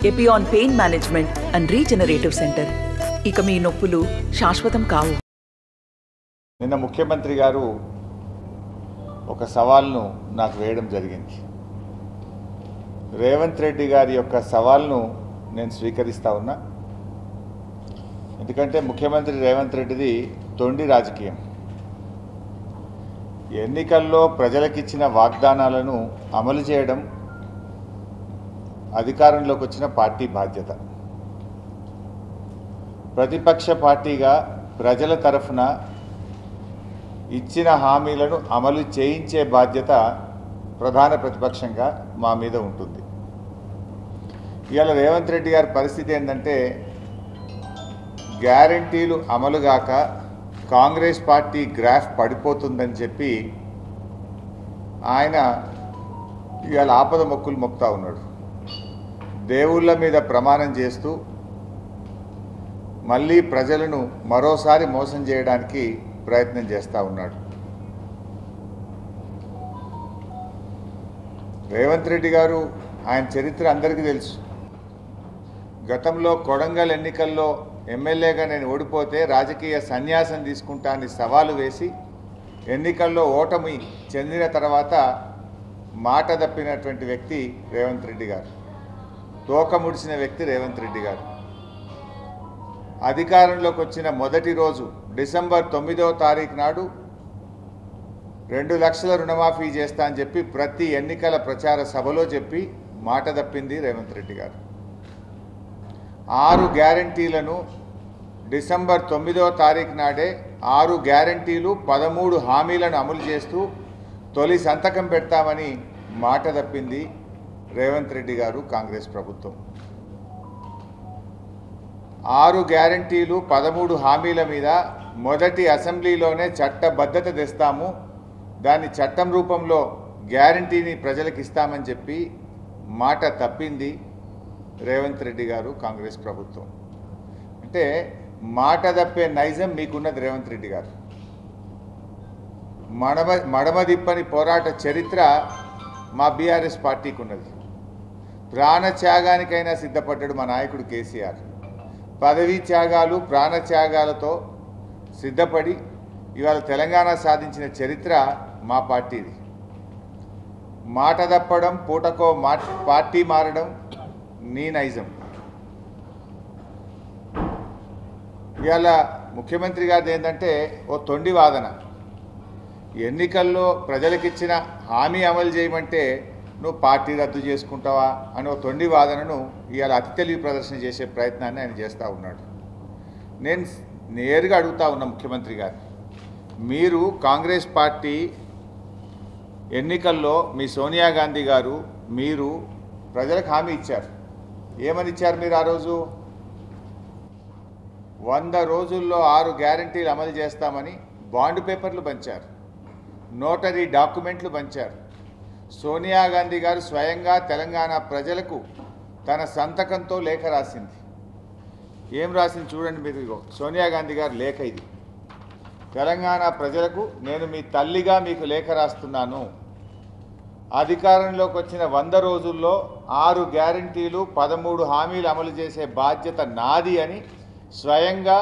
Epione pain management and regenerative centre. ఇక మీ నొప్పులు శాశ్వతం కావు. నిన్న ముఖ్యమంత్రి గారు ఒక సవాల్ను నాకు వేయడం జరిగింది. రేవంత్ రెడ్డి గారి యొక్క సవాల్ను నేను స్వీకరిస్తా ఉన్నా. ఎందుకంటే ముఖ్యమంత్రి రేవంత్ రెడ్డిది తొండి రాజకీయం. ఎన్నికల్లో ప్రజలకిచ్చిన వాగ్దానాలను అమలు చేయడం అధికారంలోకి వచ్చిన పార్టీ బాధ్యత. ప్రతిపక్ష పార్టీగా ప్రజల తరఫున ఇచ్చిన హామీలను అమలు చేయించే బాధ్యత ప్రధాన ప్రతిపక్షంగా మా మీద ఉంటుంది. ఇవాళ రేవంత్ రెడ్డి గారి పరిస్థితి ఏంటంటే గ్యారంటీలు అమలుగాక కాంగ్రెస్ పార్టీ గ్రాఫ్ పడిపోతుందని చెప్పి ఆయన ఇవాళ ఆపద మొక్కులు మొక్కుతా ఉన్నాడు. దేవుళ్ళ మీద ప్రమాణం చేస్తూ మళ్ళీ ప్రజలను మరోసారి మోసం చేయడానికి ప్రయత్నం చేస్తూ ఉన్నాడు. రేవంత్ రెడ్డి గారు ఆయన చరిత్ర అందరికీ తెలుసు. గతంలో కొడంగల్ ఎన్నికల్లో ఎమ్మెల్యేగా నేను ఓడిపోతే రాజకీయ సన్యాసం తీసుకుంటానని సవాలు వేసి ఎన్నికల్లో ఓటమి చెందిన తర్వాత మాట తప్పినటువంటి వ్యక్తి రేవంత్ రెడ్డి గారు. తోక ముడిచిన వ్యక్తి రేవంత్ రెడ్డి గారు. అధికారంలోకి వచ్చిన మొదటి రోజు డిసెంబర్ 9వ తారీఖు నాడు 2 లక్షల రుణమాఫీ చేస్తా అని చెప్పి ప్రతి ఎన్నికల ప్రచార సభలో చెప్పి మాట తప్పింది రేవంత్ రెడ్డి గారు. 6 గ్యారంటీలను డిసెంబర్ 9వ తారీఖు నాడే 6 గ్యారంటీలు 13 హామీలను అమలు చేస్తూ తొలి సంతకం పెడతామని మాట తప్పింది రేవంత్ రెడ్డి గారు, కాంగ్రెస్ ప్రభుత్వం. 6 గ్యారంటీలు 13 హామీల మీద మొదటి అసెంబ్లీలోనే చట్టబద్ధత తెస్తాము, దాన్ని చట్టం రూపంలో గ్యారంటీని ప్రజలకు ఇస్తామని చెప్పి మాట తప్పింది రేవంత్ రెడ్డి గారు, కాంగ్రెస్ ప్రభుత్వం. అంటే మాట తప్పే నైజం మీకున్నది రేవంత్ రెడ్డి గారు. మడమదిప్పని పోరాట చరిత్ర మా బీఆర్ఎస్ పార్టీకి ఉన్నది. ప్రాణత్యాగానికైనా సిద్ధపడ్డాడు మా నాయకుడు కేసీఆర్. పదవీ త్యాగాలు ప్రాణత్యాగాలతో సిద్ధపడి ఇవాళ తెలంగాణ సాధించిన చరిత్ర మా పార్టీది. మాట తప్పడం, పూటకో పార్టీ మారడం నీ నైజం. ఇవాళ ముఖ్యమంత్రి గారిది ఏంటంటే ఓ తొండి వాదన. ఎన్నికల్లో ప్రజలకిచ్చిన హామీ అమలు చేయమంటే నువ్వు పార్టీ రద్దు చేసుకుంటావా అని ఓ తొండి వాదనను ఇవాళ అతి తెలివి ప్రదర్శన చేసే ప్రయత్నాన్ని ఆయన చేస్తూ ఉన్నాడు. నేను నేరుగా అడుగుతా ఉన్నా ముఖ్యమంత్రి గారు, మీరు కాంగ్రెస్ పార్టీ ఎన్నికల్లో మీ సోనియా గాంధీ గారు మీరు ప్రజలకు హామీ ఇచ్చారు. ఏమని ఇచ్చారు మీరు ఆ రోజు? 100 రోజుల్లో 6 గ్యారంటీలు అమలు చేస్తామని బాండ్ పేపర్లు పంచారు, నోటరీ డాక్యుమెంట్లు పంచారు. సోనియా గాంధీ గారు స్వయంగా తెలంగాణ ప్రజలకు తన సంతకంతో లేఖ రాసింది. ఏం రాసింది చూడండి మీరు. సోనియా గాంధీ గారు లేఖ ఇది. తెలంగాణ ప్రజలకు నేను మీ తల్లిగా మీకు లేఖ రాస్తున్నాను. అధికారంలోకి వచ్చిన 100 రోజుల్లో 6 గ్యారంటీలు 13 హామీలు అమలు చేసే బాధ్యత నాది అని స్వయంగా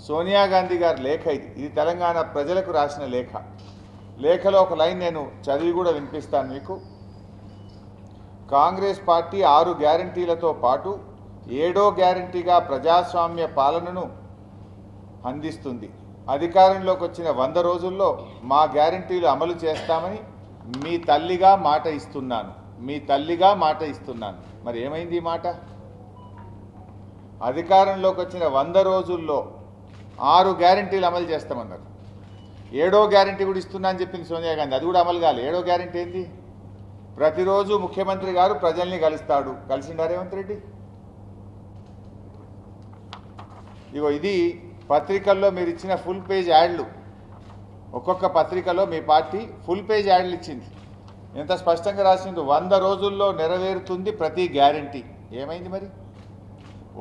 సోనియా గాంధీ గారి లేఖ ఇది. ఇది తెలంగాణ ప్రజలకు రాసిన లేఖ. లేఖలో ఒక లైన్ నేను చదివి కూడా వినిపిస్తాను మీకు. కాంగ్రెస్ పార్టీ 6 గ్యారంటీలతో పాటు 7వ గ్యారంటీగా ప్రజాస్వామ్య పాలనను అందిస్తుంది. అధికారంలోకి వచ్చిన 100 రోజుల్లో మా గ్యారంటీలు అమలు చేస్తామని మీ తల్లిగా మాట ఇస్తున్నాను. మీ తల్లిగా మాట ఇస్తున్నాను. మరి ఏమైంది ఈ మాట? అధికారంలోకి వచ్చిన 100 రోజుల్లో 6 గ్యారంటీలు అమలు చేస్తామన్నారు. 7వ గ్యారంటీ కూడా ఇస్తున్నా అని చెప్పింది సోనియా గాంధీ. అది కూడా అమలు కాలే. 7వ గ్యారంటీ ఏంది? ప్రతిరోజు ముఖ్యమంత్రి గారు ప్రజల్ని కలుస్తాడు. కలిసిండా రేవంత్ రెడ్డి? ఇగో ఇది పత్రికల్లో మీరు ఇచ్చిన ఫుల్ పేజ్ యాడ్లు. ఒక్కొక్క పత్రికలో మీ పార్టీ ఫుల్ పేజ్ యాడ్లు ఇచ్చింది. ఎంత స్పష్టంగా రాసింది? 100 రోజుల్లో నెరవేరుతుంది ప్రతి గ్యారంటీ. ఏమైంది మరి?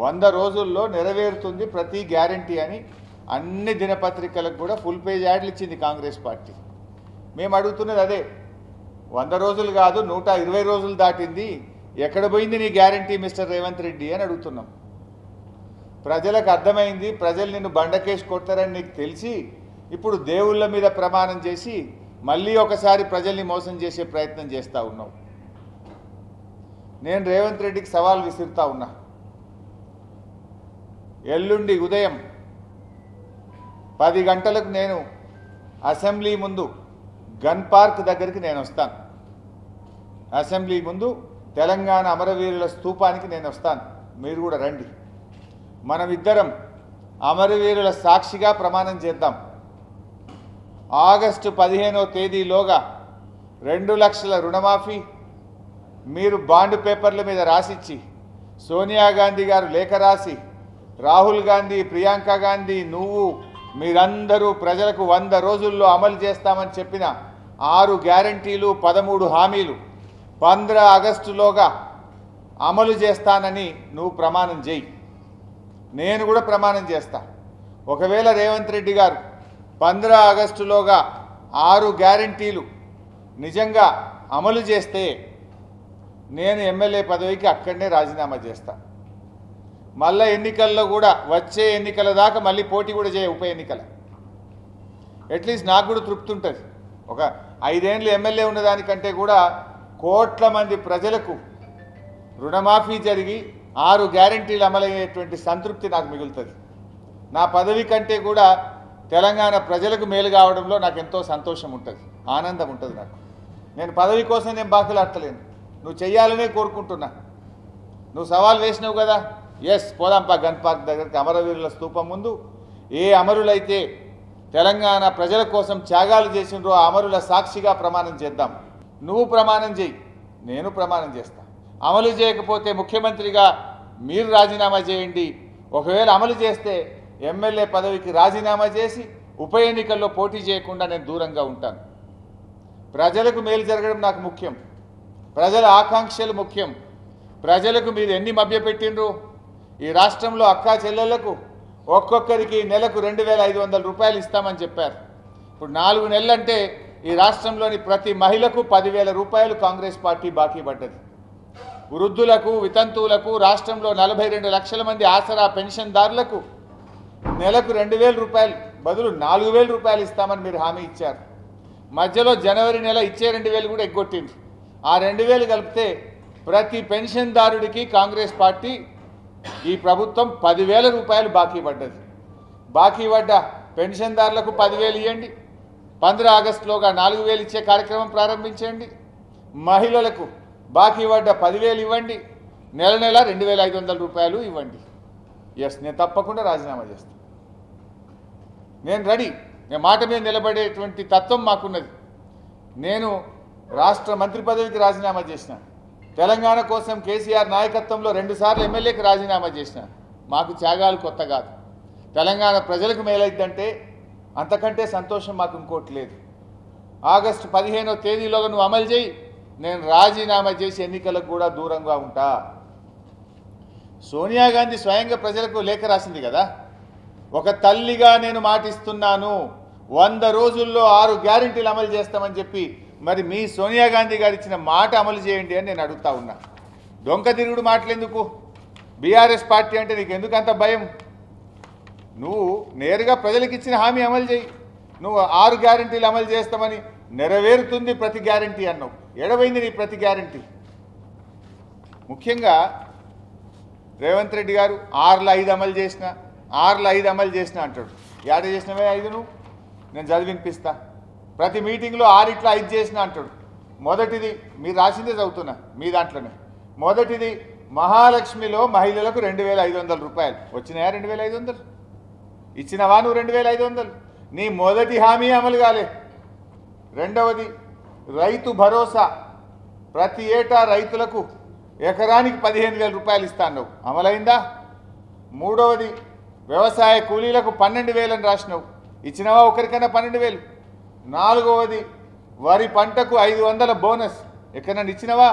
100 రోజుల్లో నెరవేరుతుంది ప్రతి గ్యారంటీ అని అన్ని దినపత్రికలకు కూడా ఫుల్ పేజ్ యాడ్లు ఇచ్చింది కాంగ్రెస్ పార్టీ. మేము అడుగుతున్నది అదే. 100 రోజులు కాదు 120 రోజులు దాటింది, ఎక్కడ పోయింది నీ గ్యారంటీ మిస్టర్ రేవంత్ రెడ్డి అని అడుగుతున్నాం. ప్రజలకు అర్థమైంది, ప్రజలు నిన్ను బండకేసి కొడతారని నీకు తెలిసి ఇప్పుడు దేవుళ్ళ మీద ప్రమాణం చేసి మళ్ళీ ఒకసారి ప్రజల్ని మోసం చేసే ప్రయత్నం చేస్తూ ఉన్నావు. నేను రేవంత్ రెడ్డికి సవాల్ విసురుతా ఉన్నా. ఎల్లుండి ఉదయం 10 గంటలకు నేను అసెంబ్లీ ముందు గన్ పార్క్ దగ్గరికి నేను వస్తాను. అసెంబ్లీ ముందు తెలంగాణ అమరవీరుల స్తూపానికి నేను వస్తాను. మీరు కూడా రండి. మనమిద్దరం అమరవీరుల సాక్షిగా ప్రమాణం చేద్దాం. ఆగస్టు 15వ తేదీలోగా 2 లక్షల రుణమాఫీ మీరు బాండ్ పేపర్ల మీద రాసిచ్చి, సోనియా గాంధీ గారు లేఖ రాసి, రాహుల్ గాంధీ, ప్రియాంక గాంధీ, నువ్వు మీరందరూ ప్రజలకు 100 రోజుల్లో అమలు చేస్తామని చెప్పిన 6 గ్యారంటీలు 13 హామీలు 15 ఆగస్టులోగా అమలు చేస్తానని నువ్వు ప్రమాణం చేయి. నేను కూడా ప్రమాణం చేస్తా. ఒకవేళ రేవంత్ రెడ్డి గారు 15 ఆగస్టులోగా 6 గ్యారంటీలు నిజంగా అమలు చేస్తే నేను ఎమ్మెల్యే పదవికి అక్కడనే రాజీనామా చేస్తా. మళ్ళీ ఎన్నికల్లో కూడా వచ్చే ఎన్నికల దాకా మళ్ళీ పోటీ కూడా చేయ ఉప ఎన్నికల. అట్లీస్ట్ నాకు కూడా తృప్తి ఉంటుంది. ఒక 5 ఏళ్ళు ఎమ్మెల్యే ఉన్నదానికంటే కూడా కోట్ల మంది ప్రజలకు రుణమాఫీ జరిగి 6 గ్యారంటీలు అమలయ్యేటువంటి సంతృప్తి నాకు మిగులుతుంది. నా పదవి కంటే కూడా తెలంగాణ ప్రజలకు మేలు కావడంలో నాకు ఎంతో సంతోషం ఉంటుంది, ఆనందం ఉంటుంది నాకు. నేను పదవి కోసం నేను బాకులాడతలేను, నువ్వు చెయ్యాలనే కోరుకుంటున్నా. నువ్వు సవాల్ వేసినావు కదా, ఎస్ పోదాంపా గన్ పార్క్ దగ్గరికి, అమరవీరుల స్తూపం ముందు. ఏ అమరులైతే తెలంగాణ ప్రజల కోసం త్యాగాలు చేసినరో ఆ అమరుల సాక్షిగా ప్రమాణం చేద్దాం. నువ్వు ప్రమాణం చేయి, నేను ప్రమాణం చేస్తా. అమలు చేయకపోతే ముఖ్యమంత్రిగా మీరు రాజీనామా చేయండి. ఒకవేళ అమలు చేస్తే ఎమ్మెల్యే పదవికి రాజీనామా చేసి ఉప ఎన్నికల్లో పోటీ చేయకుండా నేను దూరంగా ఉంటాను. ప్రజలకు మేలు జరగడం నాకు ముఖ్యం, ప్రజల ఆకాంక్షలు ముఖ్యం. ప్రజలకు మీరు ఎన్ని మభ్యపెట్టినరు? ఈ రాష్ట్రంలో అక్కా చెల్లెళ్లకు ఒక్కొక్కరికి నెలకు 2,500 రూపాయలు ఇస్తామని చెప్పారు. ఇప్పుడు 4 నెలలంటే ఈ రాష్ట్రంలోని ప్రతి మహిళకు 10,000 రూపాయలు కాంగ్రెస్ పార్టీ బాకీ పడ్డది. వృద్ధులకు, వితంతువులకు, రాష్ట్రంలో 42 లక్షల మంది ఆసరా పెన్షన్దారులకు నెలకు 2,000 రూపాయలు బదులు 4,000 రూపాయలు ఇస్తామని మీరు హామీ ఇచ్చారు. మధ్యలో జనవరి నెల ఇచ్చే 2,000 కూడా ఎగ్గొట్టిండ్రు. ఆ 2,000 కలిపితే ప్రతి పెన్షన్దారుడికి కాంగ్రెస్ పార్టీ ఈ ప్రభుత్వం 10,000 రూపాయలు బాకీ పడ్డది. బాకీ పడ్డ పెన్షన్దారులకు 10,000 ఇవ్వండి. 15 ఆగస్టులోగా 4,000 ఇచ్చే కార్యక్రమం ప్రారంభించండి. మహిళలకు బాకీ పడ్డ 10,000 ఇవ్వండి. నెల నెల 2,500 రూపాయలు ఇవ్వండి. ఎస్, నేను తప్పకుండా రాజీనామా చేస్తాను. నేను రెడీ. నేను మాట మీద నిలబడేటువంటి తత్వం మాకున్నది. నేను రాష్ట్ర మంత్రి పదవికి రాజీనామా చేసిన, తెలంగాణ కోసం కేసీఆర్ నాయకత్వంలో 2 సార్లు ఎమ్మెల్యేకి రాజీనామా చేసిన. మాకు త్యాగాలు కొత్త కాదు. తెలంగాణ ప్రజలకు మేలైద్దంటే అంతకంటే సంతోషం మాకు ఇంకోటి లేదు. ఆగస్టు 15వ తేదీలోగా నువ్వు అమలు చేయి, నేను రాజీనామా చేసి ఎన్నికలకు కూడా దూరంగా ఉంటా. సోనియా గాంధీ స్వయంగా ప్రజలకు లేఖ రాసింది కదా, ఒక తల్లిగా నేను మాటిస్తున్నాను 100 రోజుల్లో 6 గ్యారెంటీలు అమలు చేస్తామని చెప్పి. మరి మీ సోనియా గాంధీ గారు ఇచ్చిన మాట అమలు చేయండి అని నేను అడుగుతా ఉన్నా. దొంగ తిరుగుడు మాటలెందుకు? బీఆర్ఎస్ పార్టీ అంటే నీకు ఎందుకు అంత భయం? నువ్వు నేరుగా ప్రజలకు ఇచ్చిన హామీ అమలు చేయి. నువ్వు 6 గ్యారెంటీలు అమలు చేస్తామని నెరవేరుతుంది ప్రతి గ్యారెంటీ అన్నావు. ఎడవైంది నీ ప్రతి గ్యారెంటీ? ముఖ్యంగా రేవంత్ రెడ్డి గారు 6లో 5 అమలు చేసిన, 6లో 5 అమలు చేసిన అంటాడు. ఏడ చేసినవే 5 నువ్వు? నేను చదివినిపిస్తా. ప్రతి మీటింగ్లో 6 5 చేసిన అంటాడు. మొదటిది మీరు రాసిందే చదువుతున్నా మీ దాంట్లోనే. మొదటిది మహాలక్ష్మిలో మహిళలకు 2,500 రూపాయలు వచ్చినాయా? 2,500 ఇచ్చినవా నువ్వు? 2,500 నీ మొదటి హామీ అమలు కాలే. రెండవది రైతు భరోసా, ప్రతి ఏటా రైతులకు ఎకరానికి 15,000 రూపాయలు ఇస్తాను, అమలైందా? మూడవది వ్యవసాయ కూలీలకు 12,000 అని రాసినావు, ఇచ్చినవా ఒకరికైనా 12,000? నాలుగవది వరి పంటకు 500 బోనస్, ఎక్కడన్నా ఇచ్చినవా?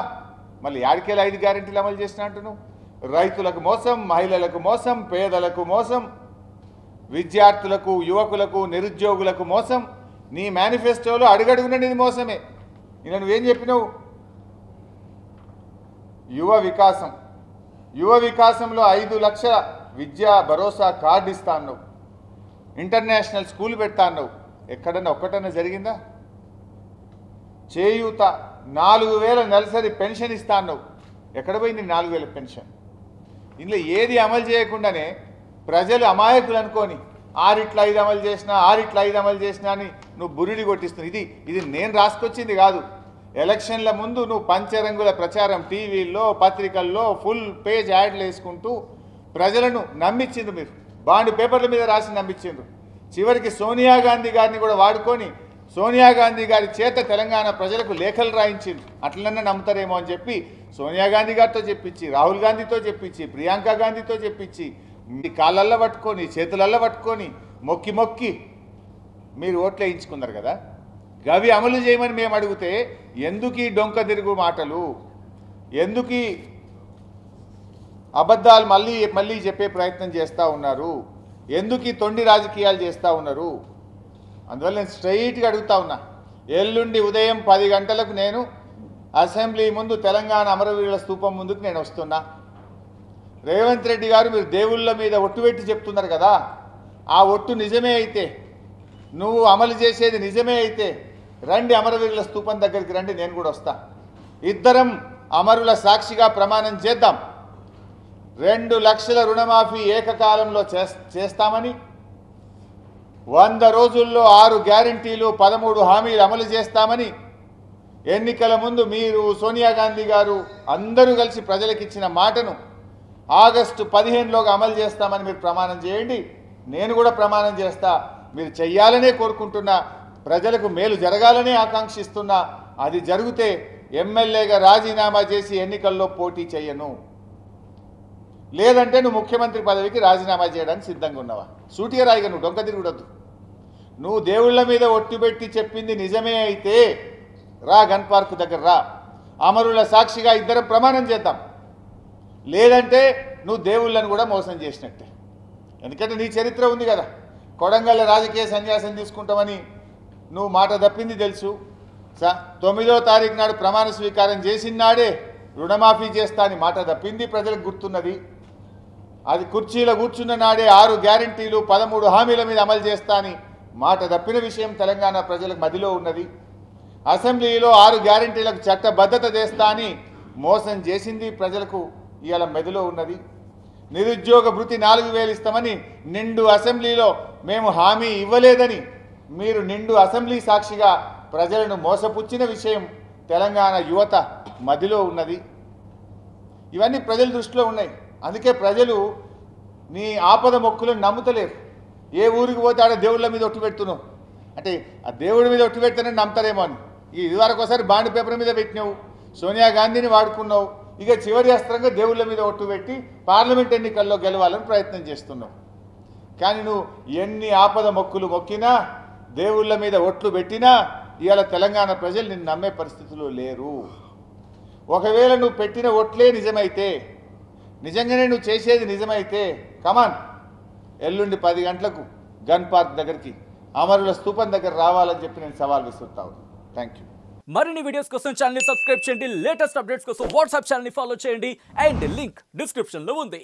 మళ్ళీ యాడికెళ్ళి 5 గ్యారెంటీలు అమలు చేసిన అంటున్నావు. రైతులకు మోసం, మహిళలకు మోసం, పేదలకు మోసం, విద్యార్థులకు, యువకులకు, నిరుద్యోగులకు మోసం. నీ మేనిఫెస్టోలో అడుగడుగున నీది మోసమే. ఇలా నువ్వేం చెప్పినావు? యువ వికాసంలో 5 లక్షల విద్యా భరోసా కార్డు ఇస్తా అన్నావు, ఇంటర్నేషనల్ స్కూల్ పెడతా అన్నావు. ఎక్కడన్నా ఒక్కటన్నా జరిగిందా? చేయూత 4000 నెలసరి పెన్షన్ ఇస్తా అన్నావు. ఎక్కడ పోయింది 4000 పెన్షన్? ఇందులో ఏది అమలు చేయకుండానే ప్రజలు అమాయకులు అనుకొని 6 అమలు చేసినా 6 అమలు చేసినా అని నువ్వు బురిడి కొట్టిస్తున్నావు. ఇది నేను రాసుకొచ్చింది కాదు. ఎలక్షన్ల ముందు నువ్వు పంచరంగుల ప్రచారం టీవీల్లో పత్రికల్లో ఫుల్ పేజ్ యాడ్లు వేసుకుంటూ ప్రజలను నమ్మించిండ్రు. మీరు బాండ్ పేపర్ల మీద రాసి నమ్మించిండ్రు. చివరికి సోనియా గాంధీ గారిని కూడా వాడుకొని సోనియా గాంధీ గారి చేత తెలంగాణ ప్రజలకు లేఖలు రాయించిండ్రు. అట్లన్నా నమ్ముతారేమో అని చెప్పి సోనియా గాంధీ గారితో చెప్పించి, రాహుల్ గాంధీతో చెప్పించి, ప్రియాంక గాంధీతో చెప్పించి, మీ కాళ్ళల్లో పట్టుకొని చేతులల్లో పట్టుకొని మొక్కి మీరు ఓట్లు వేయించుకున్నారు కదా. గవి అమలు చేయమని మేము అడిగితే ఎందుకు ఈ డొంక తిరుగు మాటలు, ఎందుకు అబద్ధాలు మళ్ళీ చెప్పే ప్రయత్నం చేస్తూ ఉన్నారు, ఎందుకు తొండి రాజకీయాలు చేస్తూ ఉన్నారు? అందువల్ల నేను స్ట్రైట్గా అడుగుతా ఉన్నా. ఎల్లుండి ఉదయం 10 గంటలకు నేను అసెంబ్లీ ముందు తెలంగాణ అమరవీరుల స్తూపం ముందుకు నేను వస్తున్నా. రేవంత్ రెడ్డి గారు మీరు దేవుళ్ళ మీద ఒట్టు పెట్టి చెప్తున్నారు కదా, ఆ ఒట్టు నిజమే అయితే, నువ్వు అమలు చేసేది నిజమే అయితే రండి, అమరవీరుల స్తూపం దగ్గరికి రండి, నేను కూడా వస్తా. ఇద్దరం అమరుల సాక్షిగా ప్రమాణం చేద్దాం. 2 లక్షల రుణమాఫీ ఏకకాలంలో చేస్తామని, 100 రోజుల్లో 6 గ్యారంటీలు 13 హామీలు అమలు చేస్తామని ఎన్నికల ముందు మీరు సోనియా గాంధీ గారు అందరూ కలిసి ప్రజలకు ఇచ్చిన మాటను ఆగస్టు 15లోగా అమలు చేస్తామని మీరు ప్రమాణం చేయండి. నేను కూడా ప్రమాణం చేస్తా. మీరు చెయ్యాలనే కోరుకుంటున్నా, ప్రజలకు మేలు జరగాలనే ఆకాంక్షిస్తున్నా. అది జరిగితే ఎమ్మెల్యేగా రాజీనామా చేసి ఎన్నికల్లో పోటీ చేయను. లేదంటే నువ్వు ముఖ్యమంత్రి పదవికి రాజీనామా చేయడానికి సిద్ధంగా ఉన్నావా? సూటిగా రాయిగా, నువ్వు డొంక తిరుగుడద్దు. నువ్వు దేవుళ్ళ మీద ఒట్టిపెట్టి చెప్పింది నిజమే అయితే రా, గన్ పార్క్ దగ్గర రా, అమరుల సాక్షిగా ఇద్దరం ప్రమాణం చేద్దాం. లేదంటే నువ్వు దేవుళ్ళని కూడా మోసం చేసినట్టే. ఎందుకంటే నీ చరిత్ర ఉంది కదా, కొడంగల్ రాజకీయ సన్యాసం తీసుకుంటామని నువ్వు మాట తప్పింది తెలుసు. 9వ తారీఖు నాడు ప్రమాణ స్వీకారం చేసిన నాడే రుణమాఫీ చేస్తా అని మాట తప్పింది ప్రజలకు గుర్తున్నది. అది కుర్చీలో కూర్చున్న నాడే 6 గ్యారంటీలు 13 హామీల మీద అమలు చేస్తా అని మాట తప్పిన విషయం తెలంగాణ ప్రజలకు మదిలో ఉన్నది. అసెంబ్లీలో 6 గ్యారంటీలకు చట్టబద్ధత చేస్తా అని మోసం చేసింది ప్రజలకు ఇవాళ మెదిలో ఉన్నది. నిరుద్యోగ భృతి 4000 ఇస్తామని నిండు అసెంబ్లీలో మేము హామీ ఇవ్వలేదని మీరు నిండు అసెంబ్లీ సాక్షిగా ప్రజలను మోసపుచ్చిన విషయం తెలంగాణ యువత మదిలో ఉన్నది. ఇవన్నీ ప్రజల దృష్టిలో ఉన్నాయి. అందుకే ప్రజలు నీ ఆపద మొక్కులను నమ్ముతలేరు. ఏ ఊరికి పోతే ఆడ దేవుళ్ళ మీద ఒట్టు పెడుతున్నావు అంటే ఆ దేవుడి మీద ఒట్టు పెడితేనే నమ్ముతారేమో అని. ఇదివరకు ఒకసారి బాండ్ పేపర్ మీద పెట్టినావు, సోనియా గాంధీని వాడుకున్నావు. ఇక చివరి అస్త్రంగా దేవుళ్ళ మీద ఒట్టు పెట్టి పార్లమెంట్ ఎన్నికల్లో గెలవాలని ప్రయత్నం చేస్తున్నావు. కానీ నువ్వు ఎన్ని ఆపద మొక్కులు మొక్కినా, దేవుళ్ళ మీద ఒట్లు పెట్టినా ఇవాళ తెలంగాణ ప్రజలు నిన్ను నమ్మే పరిస్థితుల్లో లేరు. ఒకవేళ నువ్వు పెట్టిన ఒట్లే నిజమైతే, నిజంగానే నువ్వు చేసేది నిజమైతే కమాన్, ఎల్లుండి 10 గంటలకు గన్ పార్క్ దగ్గరికి అమరుల స్తూపం దగ్గర రావాలని చెప్పి నేను సవాల్ విసురుతాను. Thank you. మరిన్ని వీడియోస్ కోసం ఛానల్ ని సబ్స్క్రైబ్ చేయండి, లేటెస్ట్ అప్డేట్స్ కోసం వాట్సాప్ ఛానల్ ని ఫాలో చేయండి అండ్ లింక్ డిస్క్రిప్షన్ లో ఉంది.